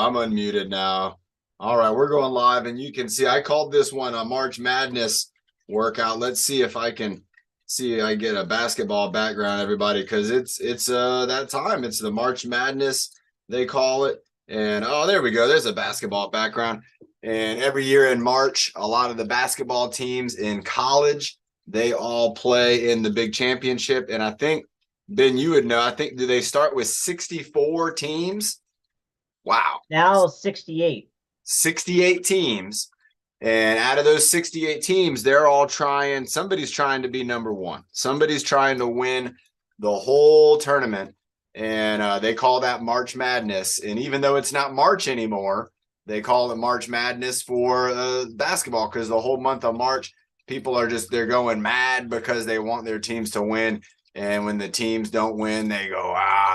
I'm unmuted now. All right, we're going live, and you can see I called this one a March Madness workout. Let's see if I can see I get a basketball background, everybody, because it's that time. It's the March Madness, they call it. And oh, there we go. There's a basketball background. And every year in March, a lot of the basketball teams in college, they all play in the big championship. And I think, Ben, you would know, I think, do they start with 64 teams? Wow. Now 68. 68 teams. And out of those 68 teams, somebody's trying to be number one. Somebody's trying to win the whole tournament. And they call that March Madness. And even though it's not March anymore, they call it March Madness for basketball, because the whole month of March, people are they're going mad because they want their teams to win. And when the teams don't win, they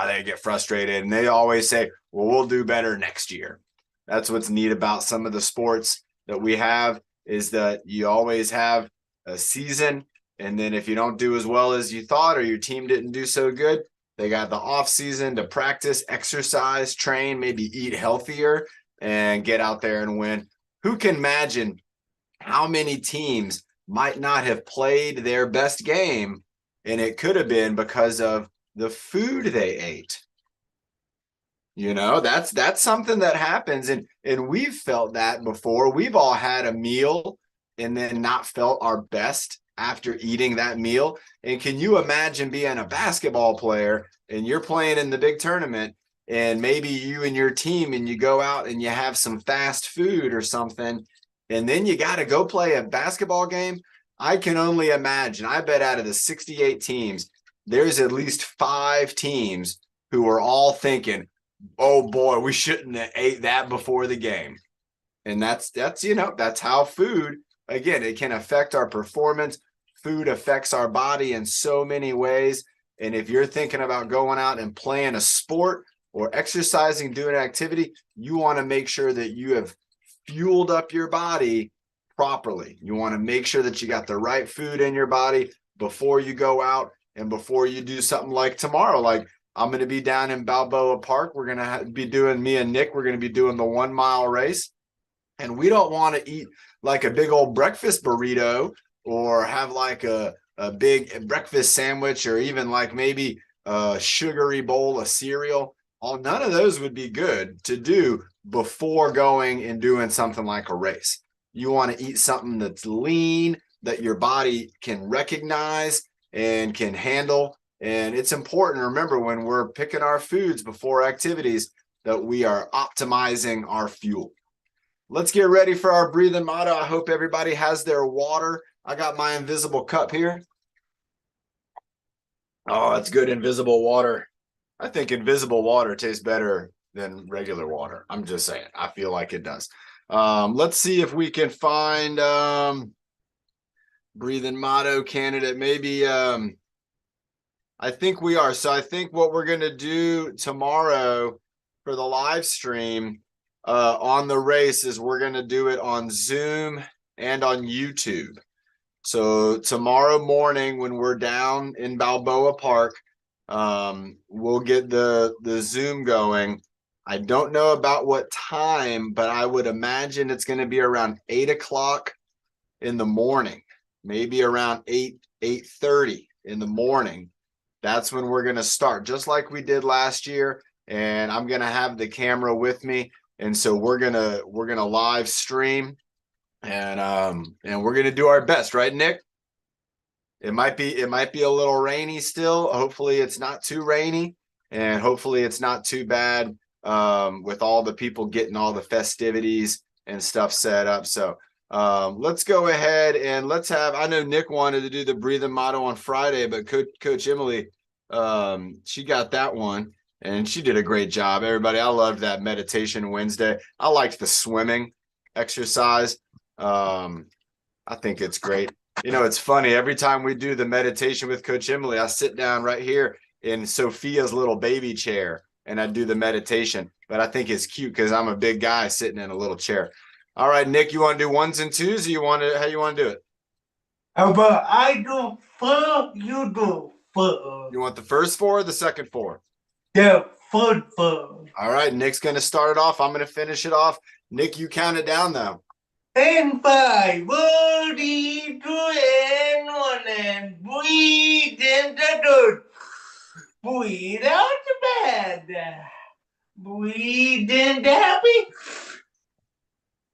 they get frustrated. And they always say, well, we'll do better next year. That's what's neat about some of the sports that we have, is that you always have a season. And then if you don't do as well as you thought, or your team didn't do so good, they got the off season to practice, exercise, train, maybe eat healthier, and get out there and win. Who can imagine how many teams might not have played their best game, and it could have been because of the food they ate? You know, that's something that happens, and we've felt that before. We've all had a meal and then not felt our best after eating that meal. And can you imagine being a basketball player and you're playing in the big tournament, and maybe you and your team, and you go out and you have some fast food or something, and then you got to go play a basketball game? I can only imagine. I bet out of the 68 teams, there's at least 5 teams who are all thinking, oh boy, we shouldn't have ate that before the game. And that's how food, again, it can affect our performance. Food affects our body in so many ways. And if you're thinking about going out and playing a sport or exercising, doing an activity, you want to make sure that you have fueled up your body properly. You want to make sure that you got the right food in your body before you go out and before you do something like tomorrow. Like, I'm going to be down in Balboa Park. We're going to be doing, me and Nick, we're going to be doing the 1 mile race. And we don't want to eat like a big old breakfast burrito, or have like a big breakfast sandwich, or even like maybe a sugary bowl of cereal. None of those would be good to do before going and doing something like a race. You want to eat something that's lean, that your body can recognize and can handle. And it's important to remember, when we're picking our foods before activities, that we are optimizing our fuel. Let's get ready for our breathing motto. I hope everybody has their water. I got my invisible cup here. Oh, it's good invisible water. I think invisible water tastes better than regular water. I'm just saying. I feel like it does. Let's see if we can find breathing motto candidate. Maybe I think we are. So I think what we're going to do tomorrow for the live stream on the race is we're going to do it on Zoom and on YouTube. So tomorrow morning, when we're down in Balboa Park, we'll get the Zoom going. I don't know about what time, but I would imagine it's going to be around 8 o'clock in the morning, maybe around 8:30 in the morning. That's when we're going to start, just like we did last year. And I'm going to have the camera with me. And so we're going to live stream, and we're going to do our best, right, Nick? It might be a little rainy still. Hopefully it's not too rainy, and hopefully it's not too bad with all the people getting all the festivities and stuff set up. So let's go ahead and let's have, I know Nick wanted to do the breathing motto on Friday, but Coach Emily, she got that one and she did a great job. Everybody, I loved that meditation Wednesday. I liked the swimming exercise. I think it's great. You know, it's funny. Every time we do the meditation with Coach Emily, I sit down right here in Sophia's little baby chair and I do the meditation. But I think it's cute because I'm a big guy sitting in a little chair. All right, Nick, you want to do 1s and 2s, or how you want to do it? How about I do 4, you do 4. You want the first 4 or the second 4? The football. All right, Nick's going to start it off. I'm going to finish it off. Nick, you count it down, though. And 5, 4, 3, 2, and 1, and breathe in the dirt. Breathe out the bad. Breathe in the happy.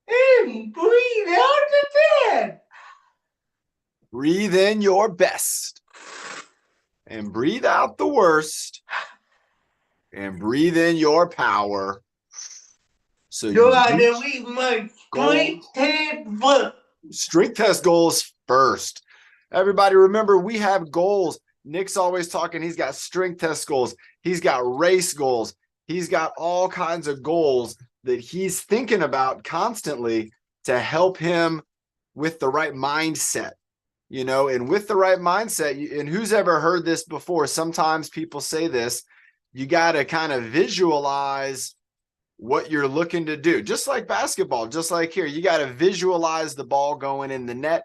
And breathe out the bad. Breathe in your best. And breathe out the worst. And breathe in your power. So You you are reach the weak my goals. strength Test goals first. Everybody remember, we have goals. Nick's always talking. He's got strength test goals. He's got race goals. He's got all kinds of goals that he's thinking about constantly to help him with the right mindset. You know, and with the right mindset, and who's ever heard this before? Sometimes people say this, you got to kind of visualize what you're looking to do. Just like basketball, just like here, you got to visualize the ball going in the net.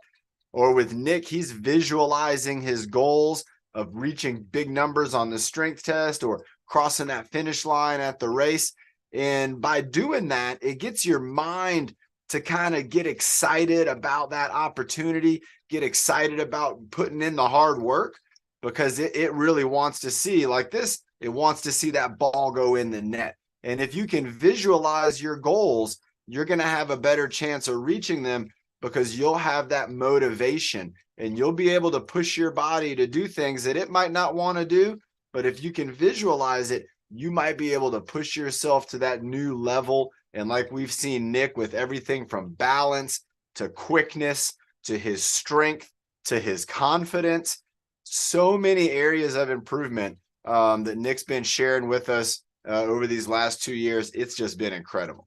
Or with Nick, he's visualizing his goals of reaching big numbers on the strength test or crossing that finish line at the race. And by doing that, it gets your mind to kind of get excited about that opportunity, get excited about putting in the hard work, because it really wants to see, like this, it wants to see that ball go in the net. And if you can visualize your goals, you're going to have a better chance of reaching them, because you'll have that motivation and you'll be able to push your body to do things that it might not want to do. But if you can visualize it, you might be able to push yourself to that new level. And like we've seen Nick with everything from balance to quickness to his strength to his confidence, so many areas of improvement that Nick's been sharing with us over these last 2 years. It's just been incredible.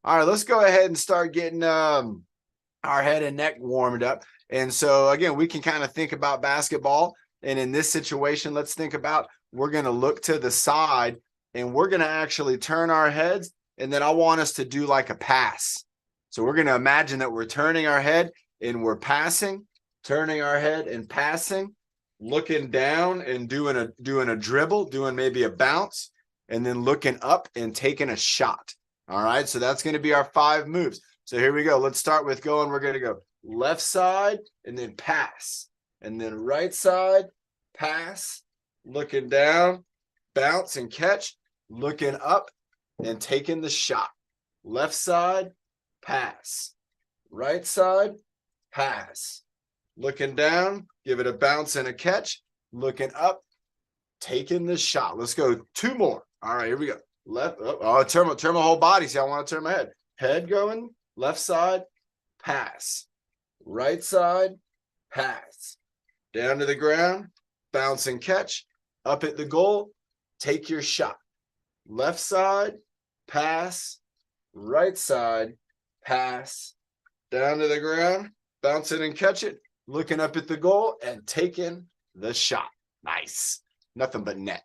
All right, let's go ahead and start getting our head and neck warmed up. And so again, we can kind of think about basketball. And in this situation, let's think about, we're going to look to the side and we're going to actually turn our heads. And then I want us to do like a pass. So we're going to imagine that we're turning our head and we're passing, turning our head and passing, looking down and doing a dribble, doing maybe a bounce, and then looking up and taking a shot. All right. So that's going to be our 5 moves. So here we go. Let's start with going. We're going to go left side and then pass, and then right side, pass, looking down, bounce and catch, looking up and taking the shot. Left side, pass, right side, pass, looking down, give it a bounce and a catch, looking up, taking the shot. Let's go 2 more. All right, here we go. Left, turn my whole body. See, I want to turn my head. Head going, left side, pass, right side, pass, down to the ground, bounce and catch, up at the goal, take your shot. Left side, pass, right side, pass, down to the ground, bounce it and catch it, looking up at the goal and taking the shot. Nice. Nothing but net.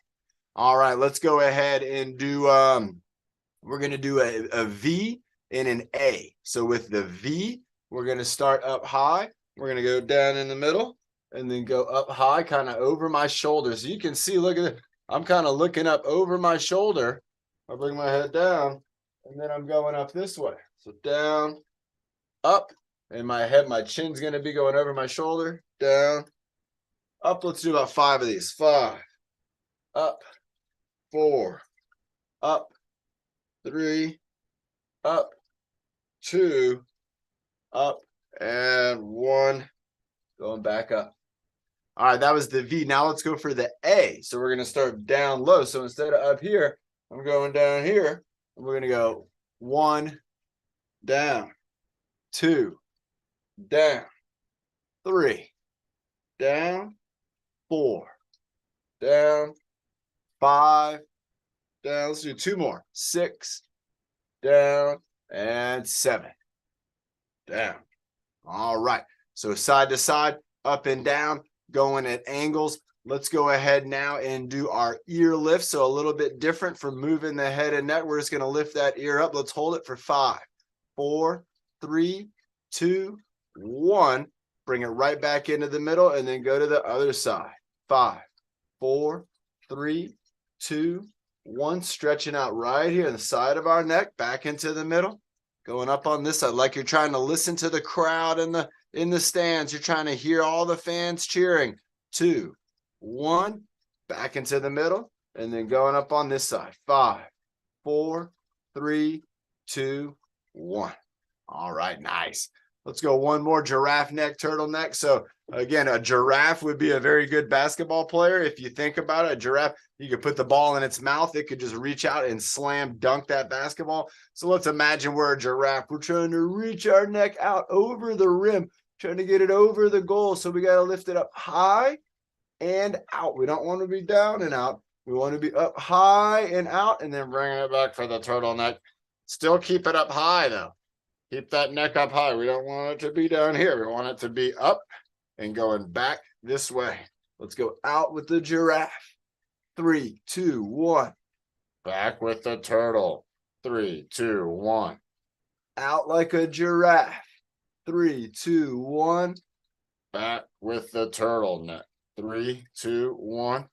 All right, let's go ahead and do, we're going to do a V and an A. So with the V, we're going to start up high. We're going to go down in the middle and then go up high, kind of over my shoulder. So you can see, look at it. I'm kind of looking up over my shoulder. I bring my head down and then I'm going up this way. So down, up, and my chin's going to be going over my shoulder, down, up. Let's do about 5 of these. 5, up, 4, up, 3, up, 2, up, and 1, going back up. All right, that was the V. Now let's go for the A. So we're going to start down low. So instead of up here, I'm going down here. And we're going to go 1, down, 2, down, 3, down, 4, down, 5, down. Let's do 2 more. 6, down, and 7, down. All right. So side to side, up and down, going at angles. Let's go ahead now and do our ear lift. So a little bit different from moving the head and neck. We're just going to lift that ear up. Let's hold it for 5, 4, 3, 2, 1. Bring it right back into the middle and then go to the other side. 5, 4, 3, 2, 1, stretching out right here on the side of our neck, back into the middle, going up on this side, like you're trying to listen to the crowd in the stands. You're trying to hear all the fans cheering. 2, 1, back into the middle, and then going up on this side. 5, 4, 3, 2, 1. All right, nice. Let's go one more giraffe neck, turtleneck. So again, a giraffe would be a very good basketball player. If you think about it, a giraffe, you could put the ball in its mouth. It could just reach out and slam dunk that basketball. So let's imagine we're a giraffe. We're trying to reach our neck out over the rim, trying to get it over the goal. So we got to lift it up high and out. We don't want to be down and out. We want to be up high and out, and then bringing it back for the turtleneck. Still keep it up high, though. Keep that neck up high. We don't want it to be down here. We want it to be up and going back this way. Let's go out with the giraffe. 3, 2, 1. Back with the turtle. 3, 2, 1. Out like a giraffe. 3, 2, 1. Back with the turtleneck. 3, 2, 1.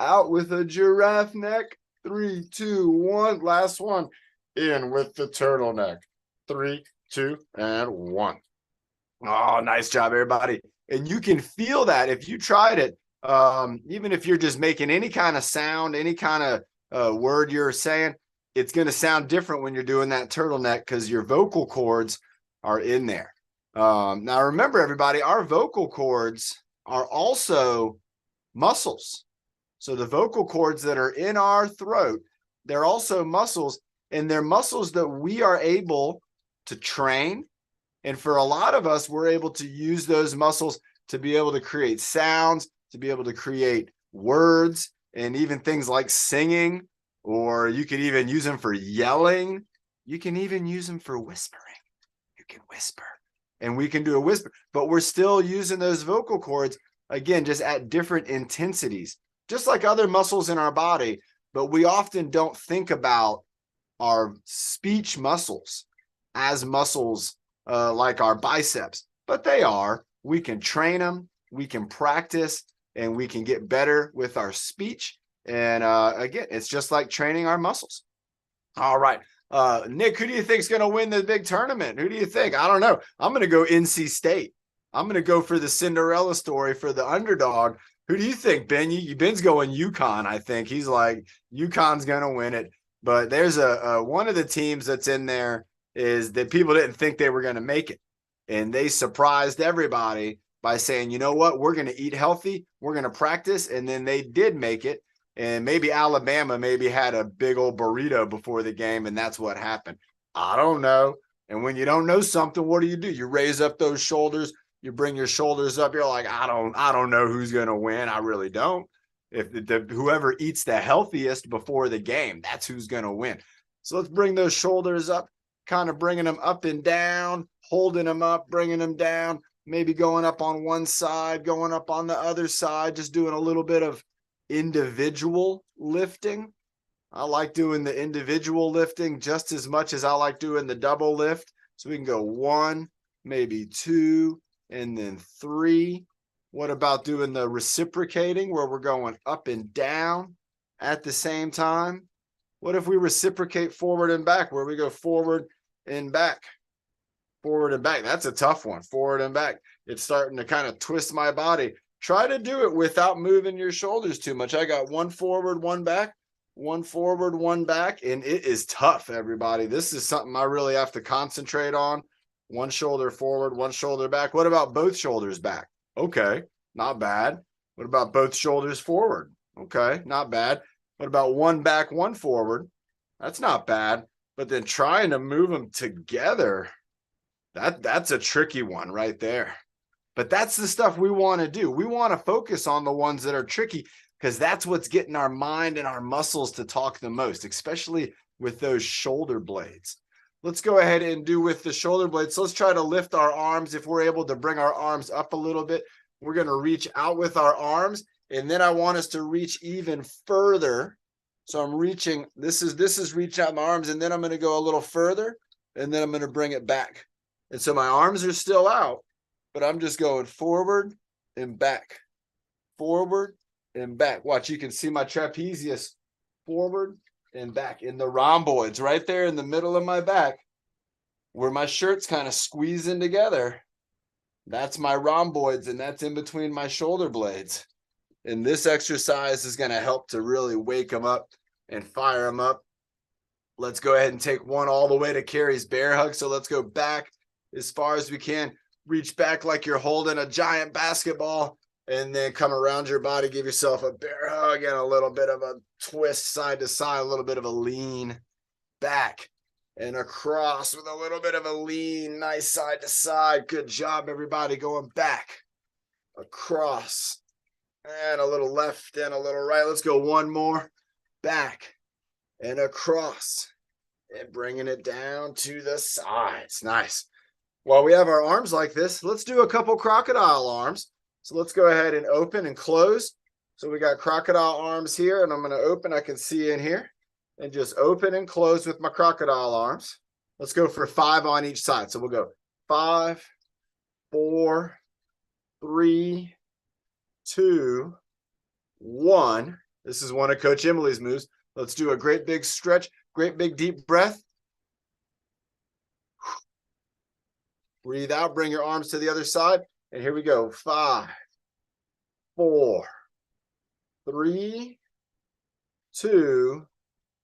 Out with a giraffe neck. 3, 2, 1. Last one. In with the turtleneck. 3, 2, and 1. Oh, nice job, everybody. And you can feel that if you tried it, even if you're just making any kind of sound, any kind of word you're saying, it's going to sound different when you're doing that turtleneck because your vocal cords are in there. Now, remember, everybody, our vocal cords are also muscles. So the vocal cords that are in our throat, they're also muscles, and they're muscles that we are able to train. And for a lot of us, we're able to use those muscles to be able to create sounds, to be able to create words, and even things like singing, or you could even use them for yelling. You can even use them for whispering. You can whisper, and we can do a whisper, but we're still using those vocal cords, again, just at different intensities, just like other muscles in our body, but we often don't think about our speech muscles as muscles like our biceps, but they are. We can train them, we can practice, and we can get better with our speech. And again, it's just like training our muscles. All right. Nick, who do you think is going to win the big tournament? Who do you think? I don't know. I'm going to go NC State. I'm going to go for the Cinderella story for the underdog. Who do you think, Ben? Ben's going UConn, I think. He's like, UConn's going to win it. But there's one of the teams that's in there is that people didn't think they were going to make it. And they surprised everybody by saying, you know what, we're going to eat healthy, we're going to practice. And then they did make it. And maybe Alabama maybe had a big old burrito before the game, and that's what happened. I don't know. And when you don't know something, what do? You raise up those shoulders, you bring your shoulders up, you're like, I don't know who's going to win. I really don't. If whoever eats the healthiest before the game, that's who's going to win. So let's bring those shoulders up, kind of bringing them up and down, holding them up, bringing them down, maybe going up on one side, going up on the other side, just doing a little bit of individual lifting. I like doing the individual lifting just as much as I like doing the double lift. So we can go 1, maybe 2, and then 3. What about doing the reciprocating where we're going up and down at the same time? What if we reciprocate forward and back where we go forward and back? Forward and back. That's a tough one. Forward and back. It's starting to kind of twist my body. Try to do it without moving your shoulders too much. I got 1 forward, 1 back, 1 forward, 1 back, and it is tough, everybody. This is something I really have to concentrate on. 1 shoulder forward, 1 shoulder back. What about both shoulders back? Okay, not bad. What about both shoulders forward? Okay, not bad. What about 1 back, 1 forward? That's not bad. But then trying to move them together, that's a tricky one right there. But that's the stuff we want to do. We want to focus on the ones that are tricky because that's what's getting our mind and our muscles to talk the most, especially with those shoulder blades. Let's go ahead and do with the shoulder blades. So let's try to lift our arms. If we're able to bring our arms up a little bit, we're going to reach out with our arms. And then I want us to reach even further. So I'm reaching, this is reach out my arms, and then I'm going to go a little further, and then I'm going to bring it back. And so my arms are still out, but I'm just going forward and back, forward and back. Watch, you can see my trapezius forward and back in the rhomboids, right there in the middle of my back, where my shirt's kind of squeezing together. That's my rhomboids, and that's in between my shoulder blades. And this exercise is going to help to really wake them up and fire them up. Let's go ahead and take one all the way to Carrie's bear hug. So let's go back as far as we can. Reach back like you're holding a giant basketball, and then come around your body. Give yourself a bear hug and a little bit of a twist side to side, a little bit of a lean back and across with a little bit of a lean, nice side to side. Good job, everybody. Going back, across, and a little left and a little right. Let's go one more. Back and across, and bringing it down to the sides. Nice. While we have our arms like this, let's do a couple crocodile arms. So let's go ahead and open and close. So we got crocodile arms here, and I'm going to open. I can see in here, and just open and close with my crocodile arms. Let's go for 5 on each side. So we'll go 5, 4, 3, 2, 1. This is one of Coach Emily's moves. Let's do a great big stretch, great big deep breath. Breathe out, bring your arms to the other side. And here we go. 5, 4, 3, 2,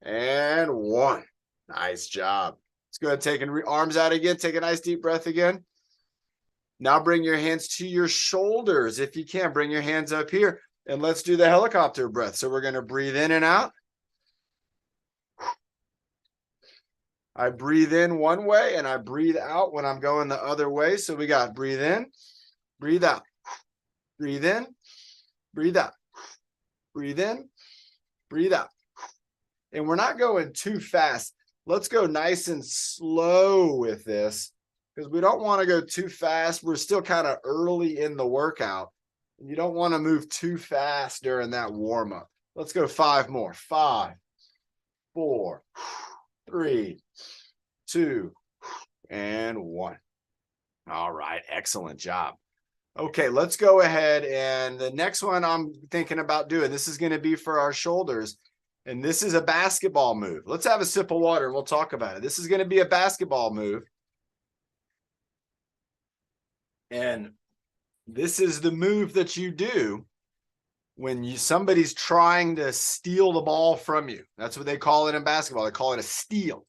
and 1. Nice job. Let's go ahead and take arms out again. Take a nice deep breath again. Now bring your hands to your shoulders. If you can, bring your hands up here. And let's do the helicopter breath. So we're going to breathe in and out. I breathe in one way and I breathe out when I'm going the other way. So we got breathe in, breathe out, breathe in, breathe out, breathe in, breathe out. And we're not going too fast. Let's go nice and slow with this because we don't want to go too fast. We're still kind of early in the workout. You don't want to move too fast during that warm up. Let's go 5 more. 5, 4, 3, 2, and 1. All right. Excellent job. Okay, let's go ahead. And the next one I'm thinking about doing, this is going to be for our shoulders. And this is a basketball move. Let's have a sip of water and we'll talk about it. This is going to be a basketball move. And this is the move that you do when somebody's trying to steal the ball from you. That's what they call it in basketball. They call it a steal.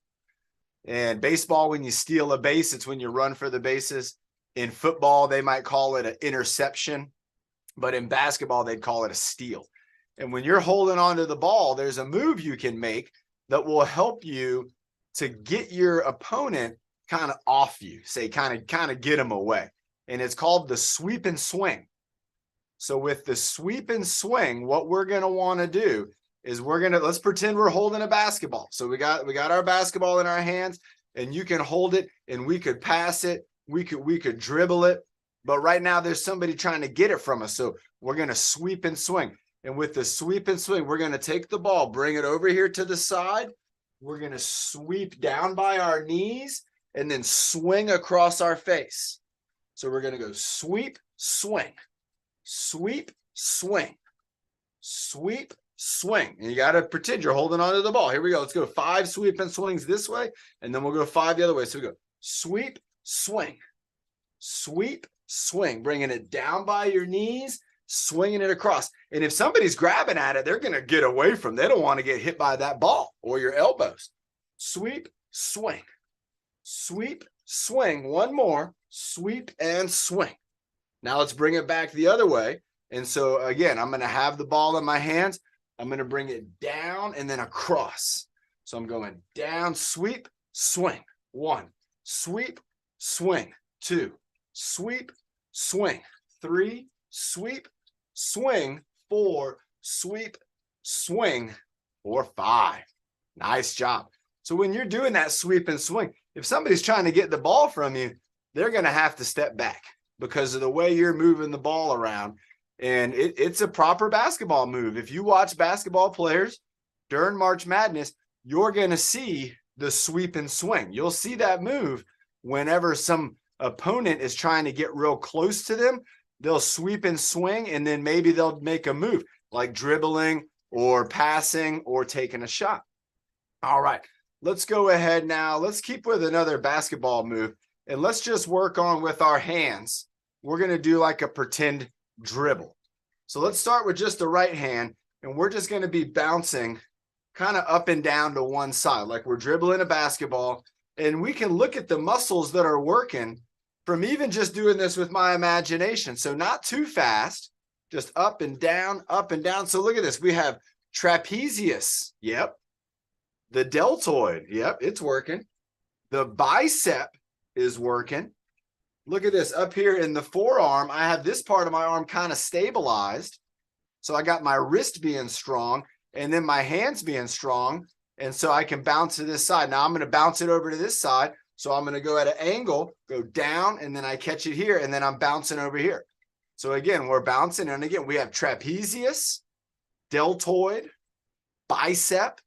And baseball, when you steal a base, it's when you run for the bases. In football, they might call it an interception. But in basketball, they'd call it a steal. And when you're holding onto the ball, there's a move you can make that will help you to get your opponent kind of off you, say kind of get them away. And it's called the sweep and swing. So with the sweep and swing, what we're going to want to do is let's pretend we're holding a basketball. So we got our basketball in our hands, and you can hold it and we could pass it. We could dribble it. But right now there's somebody trying to get it from us. So we're going to sweep and swing. And with the sweep and swing, we're going to take the ball, bring it over here to the side. We're going to sweep down by our knees and then swing across our face. So we're going to go sweep, swing, sweep, swing, sweep, swing. And you got to pretend you're holding onto the ball. Here we go. Let's go 5 sweep and swings this way, and then we'll go 5 the other way. So we go sweep, swing, sweep, swing, bringing it down by your knees, swinging it across. And if somebody's grabbing at it, they're going to get away from it. They don't want to get hit by that ball or your elbows. Sweep, swing, sweep, swing. One more. Sweep and swing. Now let's bring it back the other way. And so again, I'm going to have the ball in my hands. I'm going to bring it down and then across. So I'm going down, sweep, swing. 1, sweep, swing. 2, sweep, swing. 3, sweep, swing. 4, sweep, swing. 4, 5. Nice job. So when you're doing that sweep and swing, if somebody's trying to get the ball from you, they're going to have to step back because of the way you're moving the ball around. And it's a proper basketball move. If you watch basketball players during March Madness, you're going to see the sweep and swing. You'll see that move whenever some opponent is trying to get real close to them. They'll sweep and swing, and then maybe they'll make a move like dribbling or passing or taking a shot. All right, let's go ahead now. Let's keep with another basketball move, and let's just work on with our hands. We're going to do like a pretend dribble. So let's start with just the right hand, and we're just going to be bouncing kind of up and down to one side, like we're dribbling a basketball. And we can look at the muscles that are working from even just doing this with my imagination. So not too fast, just up and down, up and down. So look at this. We have trapezius. Yep. The deltoid. Yep, it's working. The bicep is working. Look at this up here in the forearm. I have this part of my arm kind of stabilized. So I got my wrist being strong and then my hands being strong. And so I can bounce to this side. Now I'm going to bounce it over to this side. So I'm going to go at an angle, go down, and then I catch it here, and then I'm bouncing over here. So again, we're bouncing. And again, we have trapezius, deltoid, bicep,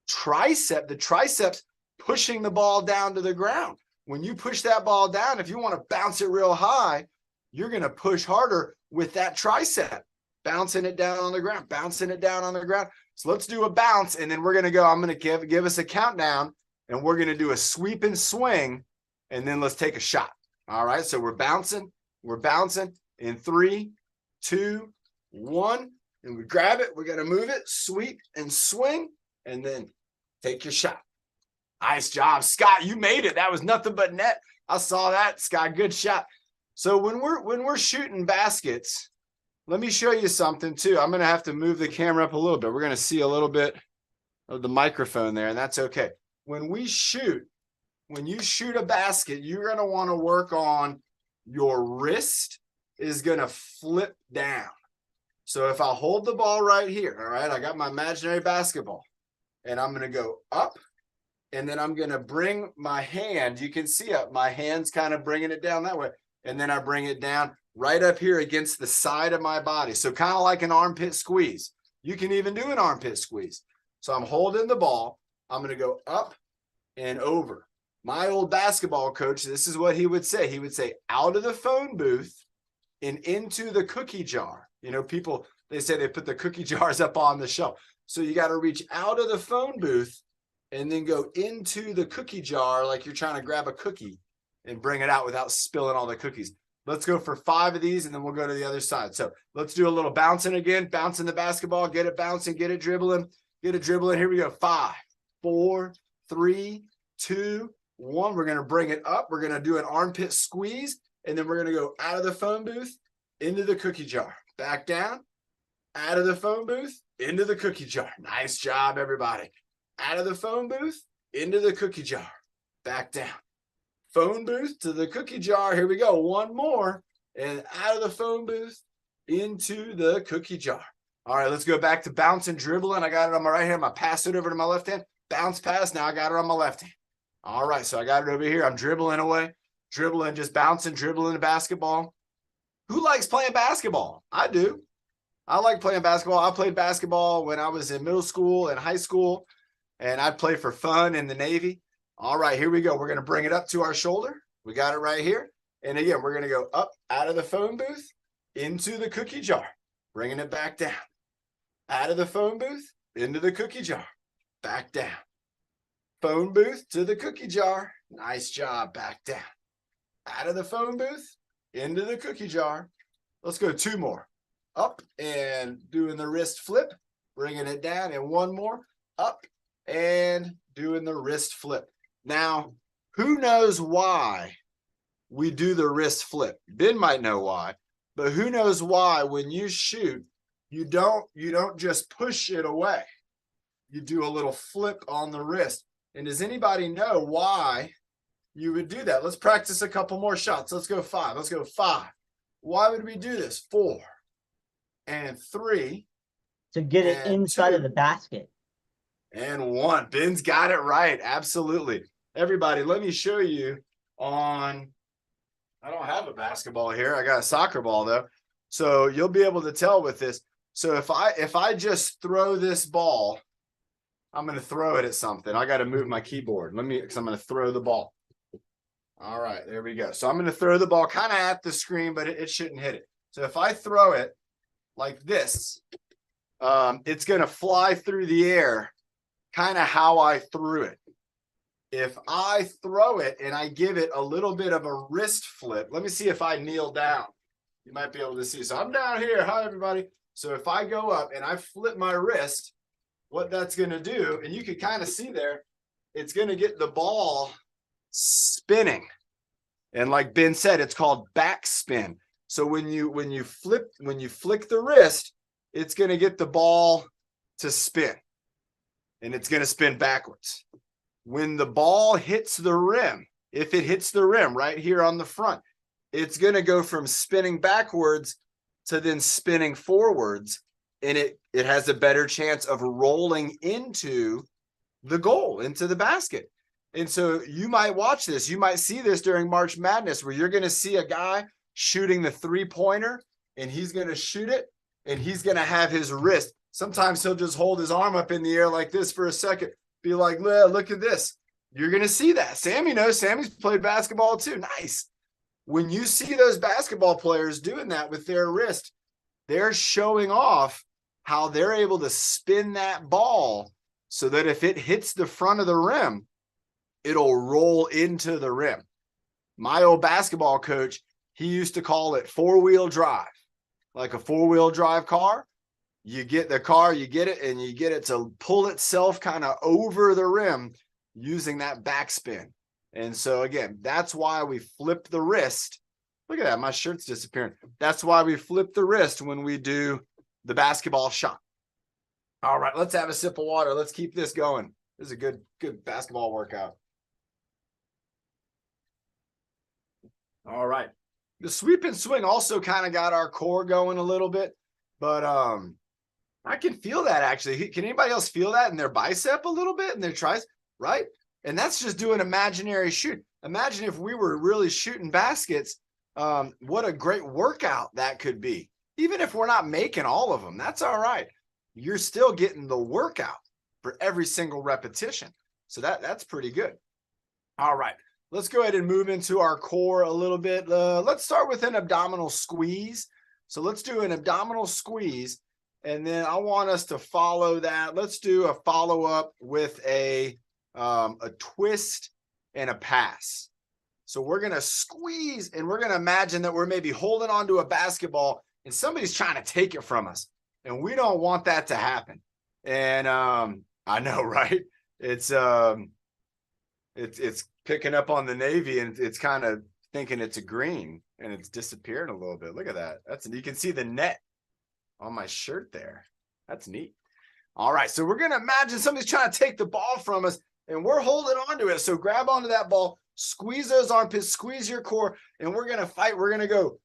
tricep. The triceps pushing the ball down to the ground. When you push that ball down, if you want to bounce it real high, you're going to push harder with that tricep, bouncing it down on the ground, bouncing it down on the ground. So let's do a bounce, and then we're going to go. I'm going to give us a countdown, and we're going to do a sweep and swing, and then let's take a shot. All right, so we're bouncing in 3, 2, 1, and we grab it. We're going to move it, sweep and swing, and then take your shot. Nice job, Scott. You made it. That was nothing but net. I saw that, Scott. Good shot. So when we're shooting baskets, let me show you something too. I'm going to have to move the camera up a little bit. We're going to see a little bit of the microphone there, and that's okay. When you shoot a basket, you're going to want to work on your wrist is going to flip down. So if I hold the ball right here, all right, I got my imaginary basketball, and I'm going to go up, and then I'm going to bring my hand. You can see up, my hand's kind of bringing it down that way. And then I bring it down right up here against the side of my body. So kind of like an armpit squeeze. You can even do an armpit squeeze. So I'm holding the ball. I'm going to go up and over. My old basketball coach, this is what he would say. He would say, out of the phone booth and into the cookie jar. You know, people, they say they put the cookie jars up on the shelf. So you got to reach out of the phone booth and then go into the cookie jar like you're trying to grab a cookie and bring it out without spilling all the cookies. Let's go for 5 of these, and then we'll go to the other side. So let's do a little bouncing again. Bouncing the basketball, get it bouncing, get it dribbling, get it dribbling. Here we go. 5, 4, 3, 2, 1. We're going to bring it up. We're going to do an armpit squeeze, and then we're going to go out of the phone booth into the cookie jar. Back down, out of the phone booth, into the cookie jar. Nice job, everybody. Out of the phone booth, into the cookie jar, back down. Phone booth to the cookie jar. Here we go. One more. And out of the phone booth, into the cookie jar. All right, let's go back to bouncing, dribbling. I got it on my right hand. I pass it over to my left hand. Bounce pass. Now I got it on my left hand. All right, so I got it over here. I'm dribbling away. Dribbling, just bouncing, dribbling the basketball. Who likes playing basketball? I do. I like playing basketball. I played basketball when I was in middle school and high school. And I'd play for fun in the Navy. All right, here we go. We're going to bring it up to our shoulder. We got it right here. And again, we're going to go up out of the phone booth into the cookie jar, bringing it back down. Out of the phone booth into the cookie jar, back down. Phone booth to the cookie jar. Nice job, back down. Out of the phone booth into the cookie jar. Let's go 2 more. Up and doing the wrist flip, bringing it down, and 1 more. Up and doing the wrist flip. Now, who knows why we do the wrist flip? Ben might know why, but who knows why when you shoot, you don't just push it away. You do a little flip on the wrist. And does anybody know why you would do that? Let's practice a couple more shots. Let's go 5. Let's go 5. Why would we do this? 4 and 3. To get it inside 2. of the basket. And 1. Ben's got it right. Absolutely. Everybody, let me show you on, I don't have a basketball here. I got a soccer ball though. So you'll be able to tell with this. So if I just throw this ball, I'm going to throw it at something. I got to move my keyboard. Because I'm going to throw the ball. All right, there we go. So I'm going to throw the ball kind of at the screen, but it shouldn't hit it. So if I throw it like this, it's going to fly through the air, kind of how I threw it. If I throw it and I give it a little bit of a wrist flip, let me see if I kneel down. You might be able to see. So I'm down here. Hi, everybody. So if I go up and I flip my wrist, what that's going to do, and you can kind of see there, it's going to get the ball spinning. And like Ben said, it's called backspin. So when you flick the wrist, it's going to get the ball to spin. And it's going to spin backwards. When the ball hits the rim, if it hits the rim right here on the front, it's going to go from spinning backwards to then spinning forwards. And it has a better chance of rolling into the goal, into the basket. And so you might watch this. You might see this during March Madness where you're going to see a guy shooting the three-pointer and he's going to shoot it and he's going to have his wrist. Sometimes he'll just hold his arm up in the air like this for a second. Be like, look at this. You're going to see that. Sammy knows. Sammy's played basketball too. Nice. When you see those basketball players doing that with their wrist, they're showing off how they're able to spin that ball so that if it hits the front of the rim, it'll roll into the rim. My old basketball coach, he used to call it four-wheel drive. Like a four-wheel drive car. You get the car, you get it, and you get it to pull itself kind of over the rim using that backspin. And so, again, that's why we flip the wrist. Look at that. My shirt's disappearing. That's why we flip the wrist when we do the basketball shot. All right, let's have a sip of water. Let's keep this going. This is a good basketball workout. All right. The sweep and swing also kind of got our core going a little bit, but I can feel that actually. Can anybody else feel that in their bicep a little bit, in their triceps, right? And that's just doing imaginary shoot. Imagine if we were really shooting baskets, what a great workout that could be. Even if we're not making all of them, that's all right. You're still getting the workout for every single repetition. So that's pretty good. All right, let's go ahead and move into our core a little bit. Let's start with an abdominal squeeze. So let's do an abdominal squeeze. And then I want us to follow that. Let's do a follow-up with a twist and a pass. So we're going to squeeze and we're going to imagine that we're maybe holding onto a basketball and somebody's trying to take it from us. And we don't want that to happen. And I know, right? It's picking up on the Navy and it's kind of thinking it's a green and it's disappearing a little bit. Look at that. You can see the net on my shirt there. That's neat. All right, so we're going to imagine somebody's trying to take the ball from us and we're holding on to it. So grab onto that ball, squeeze those armpits, squeeze your core, and we're going to fight. We're going to go,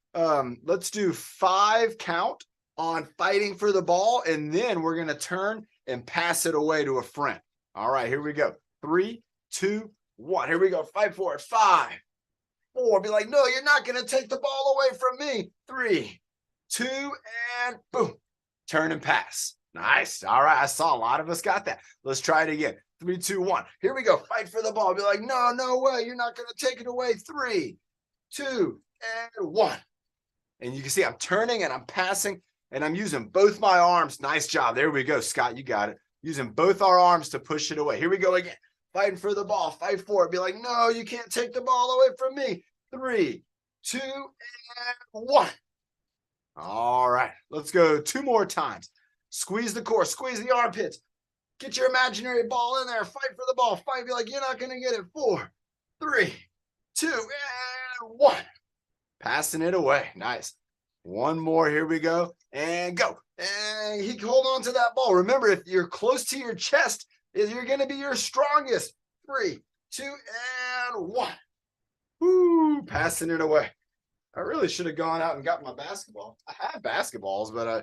let's do 5 count on fighting for the ball, and then we're going to turn and pass it away to a friend. All right, here we go. 3, 2, 1. Here we go. Fight for it. 5, 4. Be like, no, you're not going to take the ball away from me. 3, 2, and boom. Turn and pass. Nice. All right. I saw a lot of us got that. Let's try it again. 3, 2, 1. Here we go. Fight for the ball. Be like, no way. You're not going to take it away. 3, 2, and 1. And you can see I'm turning and I'm passing and I'm using both my arms. Nice job. There we go. Scott, you got it. Using both our arms to push it away. Here we go again. Fighting for the ball. Fight for it. Be like, no, you can't take the ball away from me. 3, 2, and 1. All right. Let's go 2 more times. Squeeze the core. Squeeze the armpits. Get your imaginary ball in there. Fight for the ball. Fight. Be like, you're not going to get it. 4, 3, 2, and 1. Passing it away. Nice. 1 more. Here we go. And go. And he can hold on to that ball. Remember, if you're close to your chest, you're going to be your strongest. 3, 2, and 1. Woo, passing it away. I really should have gone out and got my basketball. I had basketballs, but I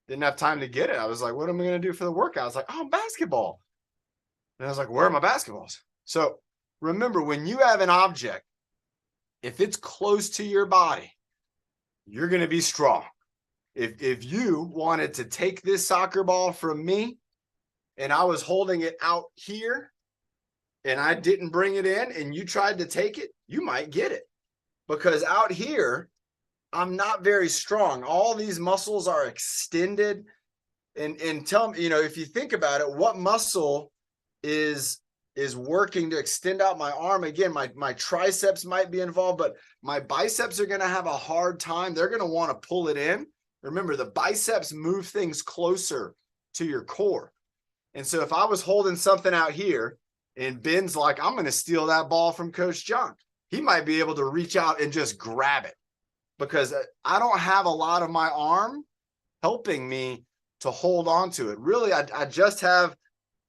didn't have time to get it. I was like, what am I going to do for the workout? I was like, oh, basketball. And I was like, where are my basketballs? So remember, when you have an object, if it's close to your body, you're going to be strong. If you wanted to take this soccer ball from me and I was holding it out here and I didn't bring it in and you tried to take it, you might get it. Because out here, I'm not very strong. All these muscles are extended. And tell me, if you think about it, what muscle is working to extend out my arm? Again, my triceps might be involved, but my biceps are going to have a hard time. They're going to want to pull it in. Remember, the biceps move things closer to your core. And so if I was holding something out here and Ben's like, I'm going to steal that ball from Coach John, he might be able to reach out and just grab it, because I don't have a lot of my arm helping me to hold on to it. Really, I just have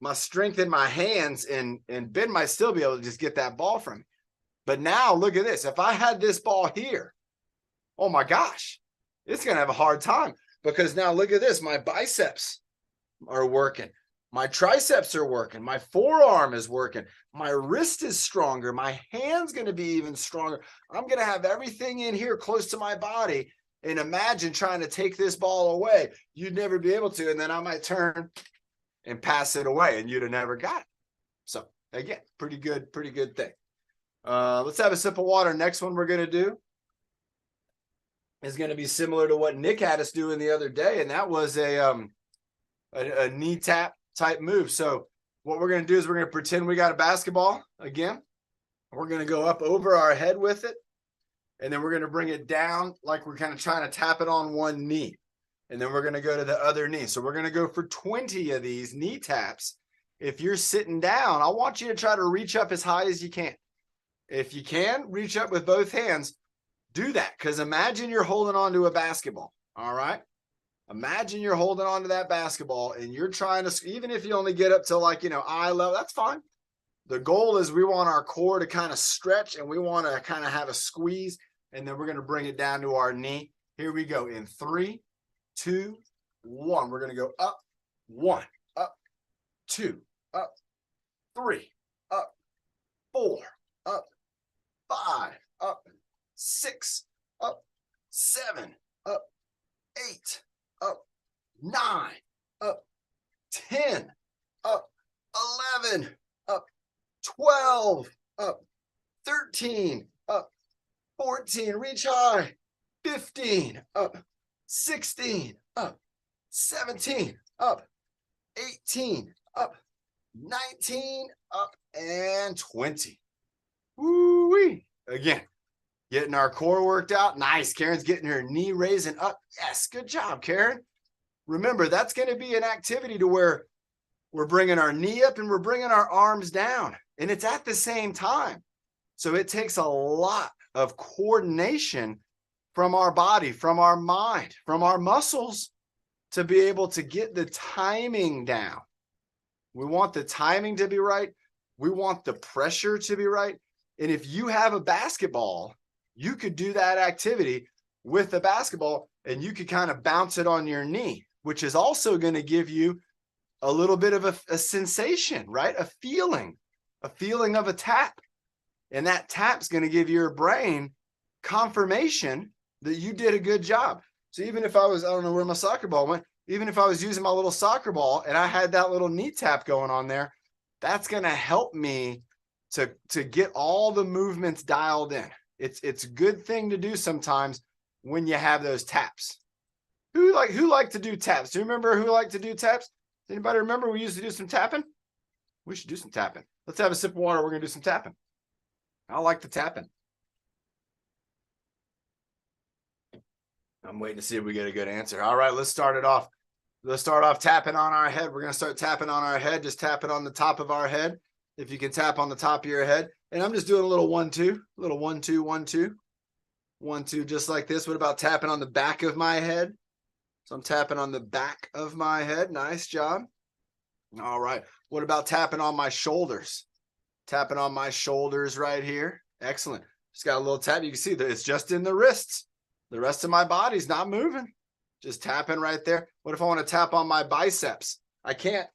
my strength in my hands, and Ben might still be able to just get that ball from me. But now look at this. If I had this ball here, oh my gosh, it's going to have a hard time, because now look at this. My biceps are working. My triceps are working. My forearm is working. My wrist is stronger. My hand's going to be even stronger. I'm going to have everything in here close to my body. And imagine trying to take this ball away. You'd never be able to. And then I might turn and pass it away, and you'd have never got it. So again, pretty good thing. Let's have a sip of water. Next one we're going to do is going to be similar to what Nick had us doing the other day. And that was a knee tap type move. So what we're going to do is we're going to pretend we got a basketball again. We're going to go up over our head with it. And then we're going to bring it down like we're kind of trying to tap it on one knee. And then we're going to go to the other knee. So we're going to go for 20 of these knee taps. If you're sitting down, I want you to try to reach up as high as you can. If you can, reach up with both hands. Do that, because imagine you're holding on to a basketball. All right. Imagine you're holding on to that basketball and you're trying to, even if you only get up to eye level, that's fine. The goal is we want our core to kind of stretch, and we want to kind of have a squeeze, and then we're going to bring it down to our knee. Here we go. In 3, 2, 1. We're going to go up, 1, up, 2, up, 3, up, 4, up, 5, up, 6, up, 7, up, 8, up, 9, up, 10, up, 11, up, 12, up, 13, up, 14, reach high, 15, up, 16, up, 17, up, 18, up, 19, up, and 20. Woo-wee. Again, getting our core worked out. Nice. Karen's getting her knee raising up. Yes, good job, Karen. Remember, that's going to be an activity to where we're bringing our knee up and we're bringing our arms down, and it's at the same time. So it takes a lot of coordination from our body, from our mind, from our muscles to be able to get the timing down. We want the timing to be right. We want the pressure to be right. And if you have a basketball, you could do that activity with the basketball, and you could kind of bounce it on your knee, which is also going to give you a little bit of a sensation, right? A feeling of a tap. And that tap's going to give your brain confirmation that you did a good job. So even if I don't know where my soccer ball went, even if I was using my little soccer ball and I had that little knee tap going on there, that's going to help me to get all the movements dialed in. It's a good thing to do sometimes when you have those taps. Who like to do taps? Do you remember who liked to do taps? Anybody remember we used to do some tapping? We should do some tapping. Let's have a sip of water. We're going to do some tapping. I like the tapping. I'm waiting to see if we get a good answer. All right, let's start it off. Let's start off tapping on our head. We're going to start tapping on our head. Just tap it on the top of our head. If you can tap on the top of your head. And I'm just doing a little 1, 2, a little 1, 2, 1, 2, 1, 2, just like this. What about tapping on the back of my head? So I'm tapping on the back of my head. Nice job. All right. What about tapping on my shoulders? Tapping on my shoulders right here. Excellent. Just got a little tap. You can see that it's just in the wrists. The rest of my body's not moving. Just tapping right there. What if I want to tap on my biceps? I can't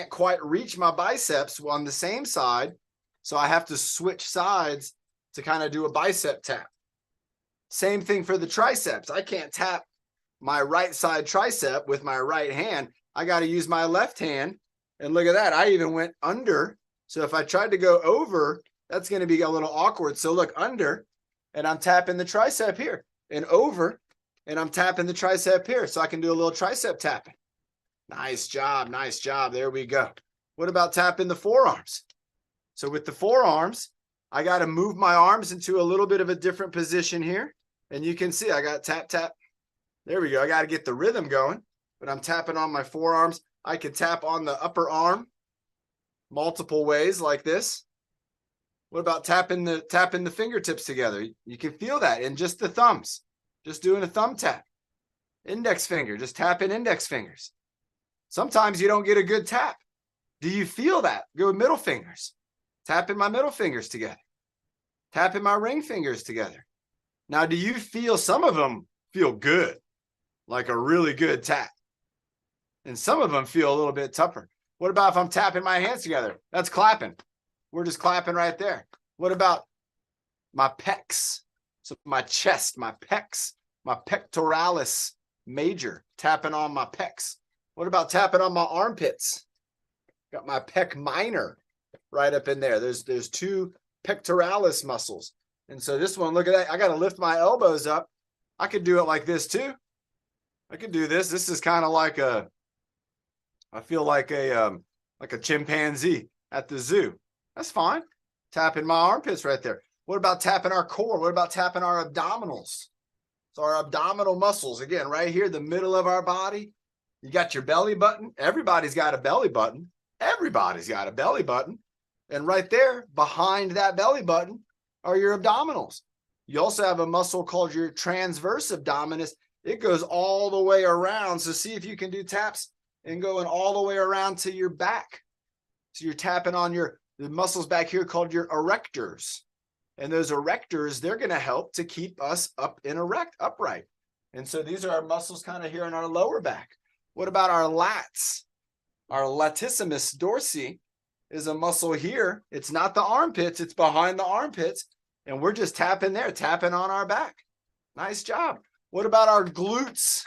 quite reach my biceps on the same side. So I have to switch sides to kind of do a bicep tap. Same thing for the triceps. I can't tap my right side tricep with my right hand. I got to use my left hand. And look at that. I even went under. So if I tried to go over, that's going to be a little awkward. So look, under, and I'm tapping the tricep here, and over, and I'm tapping the tricep here. So I can do a little tricep tapping. Nice job. Nice job. There we go. What about tapping the forearms? So with the forearms, I got to move my arms into a little bit of a different position here. And you can see I got tap, tap. There we go. I got to get the rhythm going, but I'm tapping on my forearms. I can tap on the upper arm multiple ways like this. What about tapping the fingertips together? You can feel that in just the thumbs. Just doing a thumb tap. Index finger, just tapping index fingers. Sometimes you don't get a good tap. Do you feel that? Go with middle fingers. Tapping my middle fingers together. Tapping my ring fingers together. Now, do you feel some of them feel good? Like a really good tap. And some of them feel a little bit tougher. What about if I'm tapping my hands together? That's clapping. We're just clapping right there. What about my pecs? So my chest, my pecs, my pectoralis major, tapping on my pecs. What about tapping on my armpits? Got my pec minor right up in there. There's two pectoralis muscles. And so this one, look at that. I got to lift my elbows up. I could do it like this too. I could do this. This is kind of like I feel like a chimpanzee at the zoo. That's fine. Tapping my armpits right there. What about tapping our core? What about tapping our abdominals? So our abdominal muscles, again, right here, the middle of our body. You got your belly button. Everybody's got a belly button. Everybody's got a belly button. And right there, behind that belly button, are your abdominals. You also have a muscle called your transverse abdominis. It goes all the way around. So see if you can do taps and going all the way around to your back. So you're tapping on the muscles back here called your erectors. And those erectors, they're going to help to keep us up and upright. And so these are our muscles kind of here in our lower back. What about our lats? Our latissimus dorsi is a muscle here. It's not the armpits, it's behind the armpits. And we're just tapping there, tapping on our back. Nice job. What about our glutes?